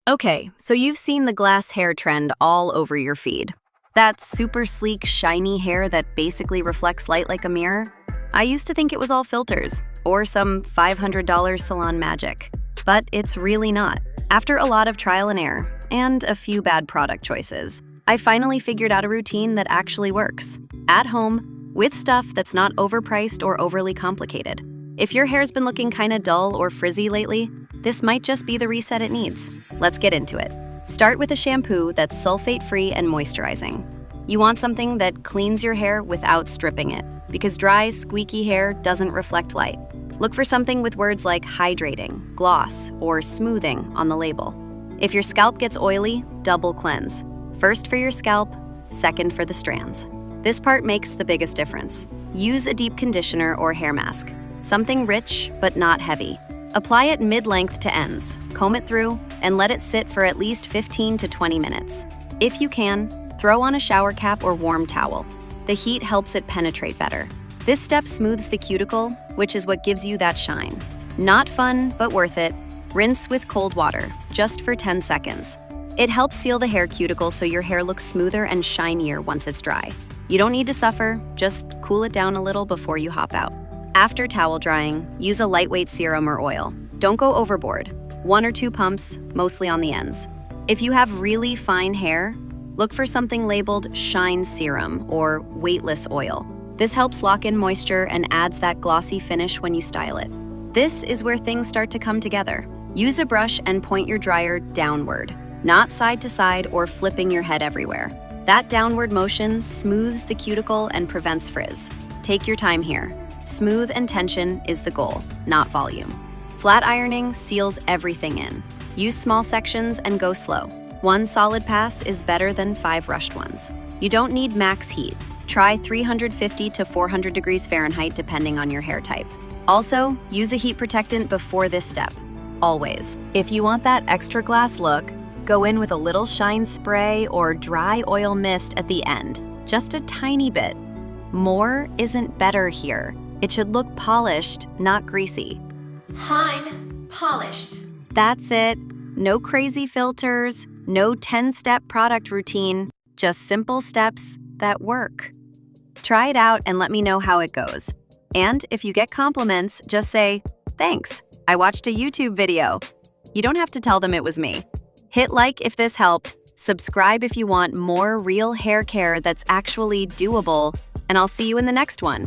Okay, so you've seen the glass hair trend all over your feed. That super sleek, shiny hair that basically reflects light like a mirror? I used to think it was all filters, or some $500 salon magic. But it's really not. After a lot of trial and error, and a few bad product choices, I finally figured out a routine that actually works. At home, with stuff that's not overpriced or overly complicated. If your hair's been looking kinda dull or frizzy lately, this might just be the reset it needs. Let's get into it. Start with a shampoo that's sulfate-free and moisturizing. You want something that cleans your hair without stripping it, because dry, squeaky hair doesn't reflect light. Look for something with words like hydrating, gloss, or smoothing on the label. If your scalp gets oily, double cleanse. First for your scalp, second for the strands. This part makes the biggest difference. Use a deep conditioner or hair mask. Something rich, but not heavy. Apply it mid-length to ends, comb it through, and let it sit for at least 15 to 20 minutes. If you can, throw on a shower cap or warm towel. The heat helps it penetrate better. This step smooths the cuticle, which is what gives you that shine. Not fun, but worth it. Rinse with cold water, just for 10 seconds. It helps seal the hair cuticle so your hair looks smoother and shinier once it's dry. You don't need to suffer, just cool it down a little before you hop out. After towel drying, use a lightweight serum or oil. Don't go overboard. 1 or 2 pumps, mostly on the ends. If you have really fine hair, look for something labeled Shine Serum or weightless oil. This helps lock in moisture and adds that glossy finish when you style it. This is where things start to come together. Use a brush and point your dryer downward, not side to side or flipping your head everywhere. That downward motion smooths the cuticle and prevents frizz. Take your time here. Smooth and tension is the goal, not volume. Flat ironing seals everything in. Use small sections and go slow. 1 solid pass is better than 5 rushed ones. You don't need max heat. Try 350 to 400 degrees Fahrenheit depending on your hair type. Also, use a heat protectant before this step, always. If you want that extra glass look, go in with a little shine spray or dry oil mist at the end, just a tiny bit. More isn't better here. It should look polished, not greasy. Polished. That's it. No crazy filters, no 10-step product routine, just simple steps that work. Try it out and let me know how it goes. And if you get compliments, just say, "Thanks, I watched a YouTube video." You don't have to tell them it was me. Hit like if this helped, subscribe if you want more real hair care that's actually doable, and I'll see you in the next one.